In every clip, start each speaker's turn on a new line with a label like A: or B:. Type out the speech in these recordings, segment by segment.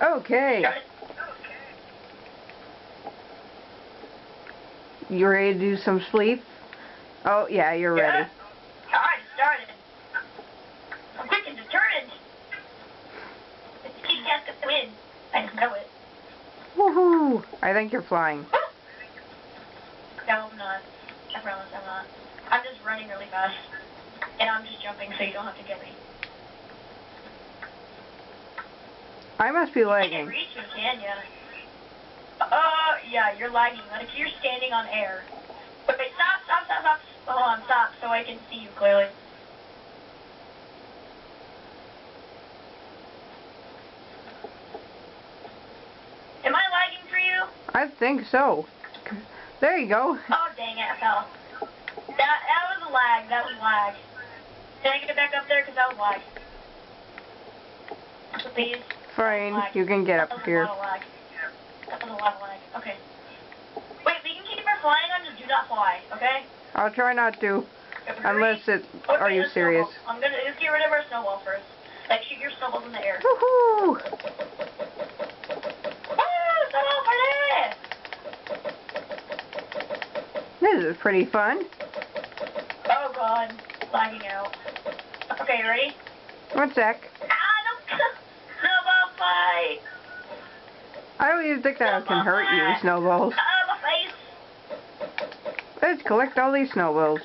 A: Okay. You ready to do some sleep? Oh, yeah, you're ready.
B: Alright, started. I'm quick and determined. Team has to win. I just know it.
A: Woohoo! I think you're flying.
B: No, I'm not. I promise I'm not. I'm just running really fast. And I'm just jumping so you don't have to get me.
A: I must be
B: You
A: lagging.
B: can't reach me, can ya? Yeah, you're lagging. Like you're standing on air. Wait, stop. Hold on, stop so I can see you clearly. Am I lagging for you?
A: I think so. There you go.
B: Oh, dang it, I fell. That was a lag. That was lag. Can I get back up there? Because that was lag. Please.
A: Fine, you can get up here.
B: That was a lot of lag. Okay. Wait, we can keep our flying on, just do not fly, okay?
A: I'll try not to. Unless it...
B: Okay,
A: Are you serious?
B: Let's get rid of our snowball first. Like, shoot your snowballs in the air.
A: Woohoo!
B: Woo! Snowball party!
A: This is pretty fun.
B: Oh, God. Lagging out. Okay, ready?
A: 1 sec.
B: No! Snowball fight!
A: I don't even think that can hurt you, snowballs.
B: My face!
A: Let's collect all these snowballs.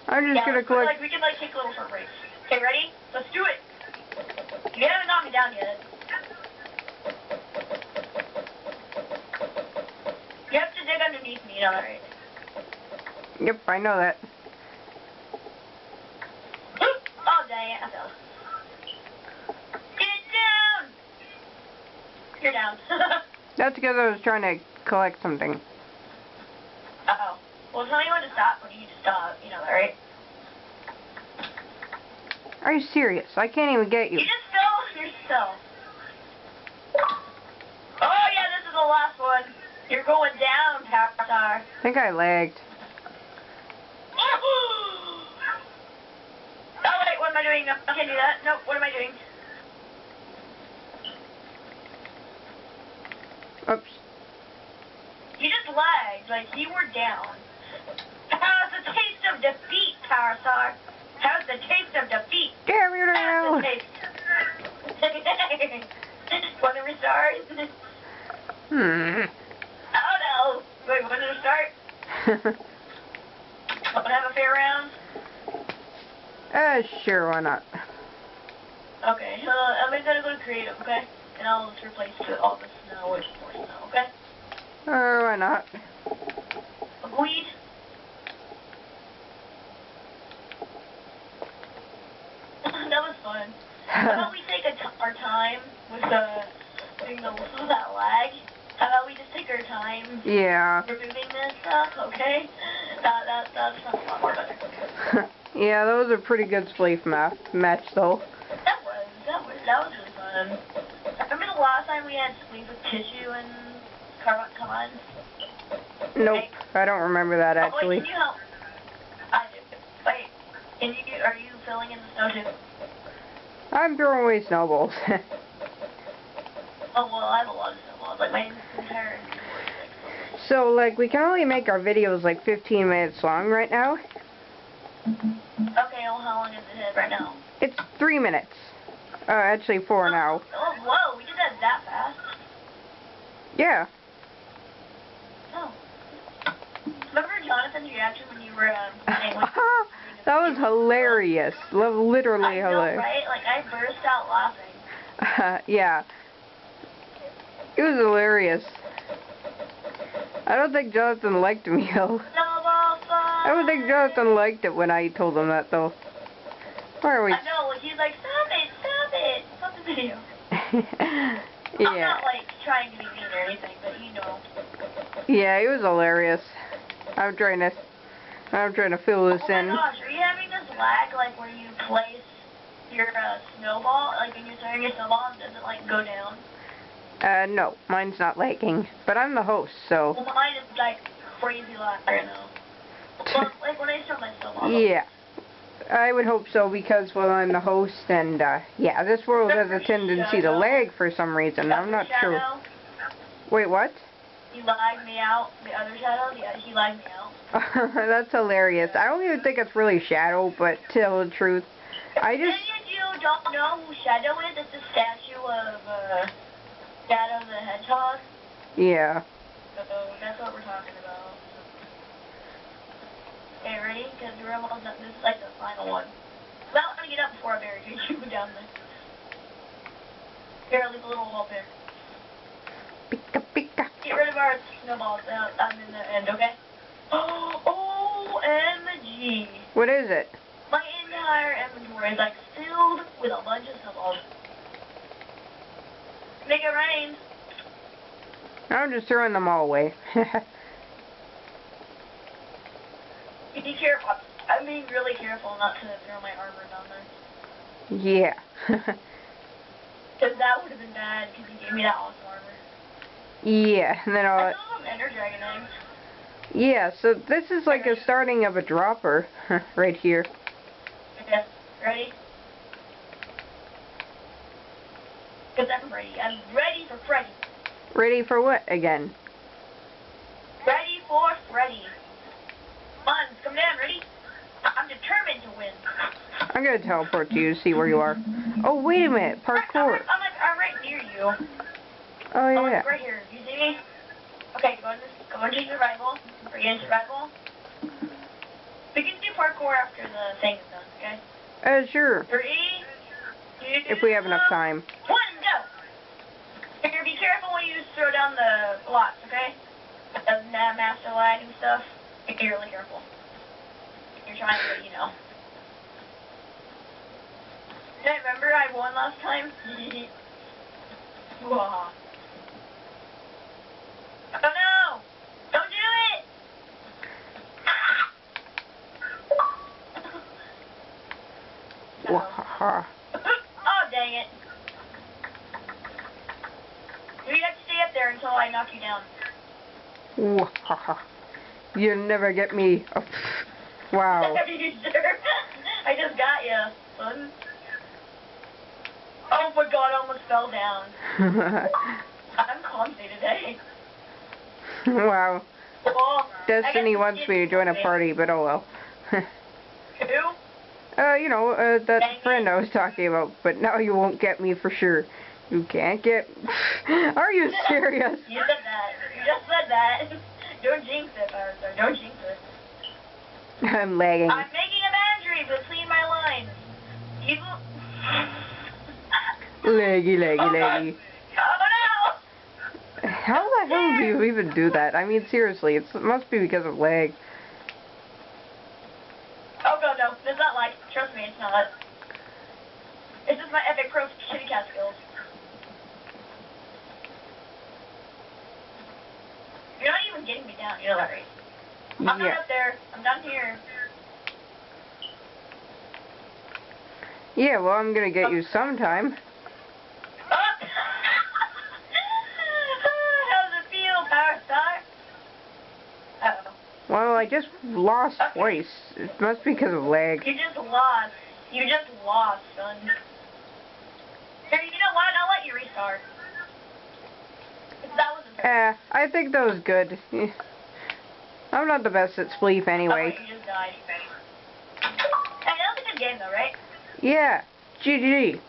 A: I'm just gonna collect...
B: We can, take a little short breaks. Okay, ready? Let's do it! You haven't knocked me down yet. You have to dig underneath me, you know that, right?
A: Yep, I know that.
B: Oh, dang it, I fell. Get down! You're down.
A: That's because I was trying to collect something.
B: Uh-oh. Well, tell me when to stop when you need to stop. You know that, right?
A: Are you serious? I can't even get you.
B: You just fell yourself. Oh, yeah, this is the last one. You're going down, Power.
A: I think I lagged.
B: Oh, wait, what am I doing? No, I can't do that. Nope, what am I doing?
A: Oops.
B: You just lagged, like you were down. How's the taste of defeat, Power Star? How's the taste of defeat?
A: Damn you
B: How's
A: now!
B: the taste? Want to restart? Oh no! Wait, when did it start? Want to have a fair round?
A: Sure, why not?
B: Okay, so I'm gonna go to creative, okay? And I'll just replace all the snow with more snow, okay?
A: Why not?
B: Agreed. That was fun. How about we take our time with doing that lag? How about we just take our time
A: Yeah.
B: removing this stuff, okay? That's a lot more better.
A: Yeah, that was a pretty good sleep match though.
B: That was really fun. Remember the last time we had sleep with tissue and Carbon?
A: Nope, I don't remember that actually.
B: Wait, can you help? I do. Wait, are you filling in the snow too?
A: I'm throwing away snowballs.
B: Oh, well, I have a lot of snowballs. Like, my entire...
A: So, like, we can only make our videos like 15 minutes long right now.
B: Okay, well, how long is it right now?
A: It's 3 minutes. Actually 4 now.
B: Oh, whoa, we did that fast?
A: Yeah.
B: Oh. Remember Jonathan's reaction when you were, saying
A: that was hilarious. Literally
B: I know,
A: hilarious.
B: right? Like, I burst out laughing.
A: Yeah. It was hilarious. I don't think Jonathan liked me though. I don't think Jonathan liked it when I told him that though. Where are we?
B: I know, like, he's like, stop the video.
A: Yeah.
B: I'm not, like, trying to be mean or anything, but you know.
A: Yeah, it was hilarious. I'm trying to fill this in.
B: Oh my gosh, are you having this lag, like, where you place your snowball, like, when you're throwing your snowball and does it, like, go down?
A: No, mine's not lagging, but I'm the host, so.
B: Well, mine is, like, crazy lag right now. Well, like, when I start my snowball.
A: Yeah. I would hope so, because, well, I'm the host, and, yeah, this world has a tendency to lag for some reason. I'm not sure. Wait, what?
B: He lagged me out. The other Shadow, he lagged me out.
A: That's hilarious. I don't even think it's really Shadow, but to tell the truth, I just...
B: If you don't know who Shadow is, it's a statue of, Shadow the Hedgehog.
A: Yeah.
B: So, that's what we're talking about. Okay, ready? Because we're almost done. This is like the final one. Well, I'm gonna get up before I bury you down there. Here, I'll leave a little hole there.
A: Pika pika.
B: Get rid of our snowballs. I'm in the end, okay? OMG.
A: What is it?
B: My entire inventory is like filled with a bunch of snowballs. Make it rain.
A: I'm just throwing them all away.
B: Be careful. I'm being really careful not to throw my armor down there.
A: Yeah.
B: Because that would have been bad, because you gave me that awesome armor.
A: Yeah, and then
B: I saw some Ender Dragon eggs.
A: yeah, so this is like a starting of a dropper, right here.
B: Okay, ready? Because I'm ready. I'm ready for Freddy.
A: Ready for what again?
B: Ready for Freddy. Come on, come down, ready? I'm determined to win.
A: I'm gonna teleport to you to see where you are. Oh, wait a minute, parkour.
B: I'm right near you.
A: Oh, yeah.
B: Right here. You see me? Okay, go into survival. Bring in survival. We can do parkour after the thing is done, okay?
A: Sure.
B: 3, 2,
A: If we have enough time.
B: 1, go! Here, be careful when you throw down the blocks, okay? The master lag and stuff. Be really careful. You're trying to, you know. Hey, remember I won last time? Whoa. Oh no! Don't do it!
A: Wahaha.
B: Oh, dang it. You have to stay up there until I knock you down.
A: Wahaha. You'll never get me. Oh, wow.
B: Are you sure? I just got you, son. Oh my god, I almost fell down. I'm clumsy today.
A: Wow.
B: Oh,
A: Destiny wants me to join a party, but oh well.
B: Who?
A: You know, that friend I was talking about, but now you won't get me for sure. You can't get... Are you serious?
B: You said that. You just said that. Don't jinx it, Arthur. Don't jinx it.
A: I'm lagging.
B: I'm making a boundary between my lines. People...
A: Laggy, laggy, laggy.
B: Oh no!
A: How the hell do you even do that? I mean, seriously, it must be because of lag.
B: Oh god, no. It's not like. Trust me, it's not. It's just my epic pro kitty cat skills. You're not even getting me down, you know that, right? I'm not up there. I'm down here.
A: Yeah, well, I'm gonna get you sometime.
B: How does it feel, Power Star? Uh-oh.
A: Well, I just lost twice. It must be because of lag.
B: You just lost. You just lost, son. Here, you know what? I'll let you restart. That wasn't fair.
A: I think that was good. I'm not the best at Spleef anyway.
B: Okay, you just died. Hey, that was a good game though, right?
A: Yeah. GG.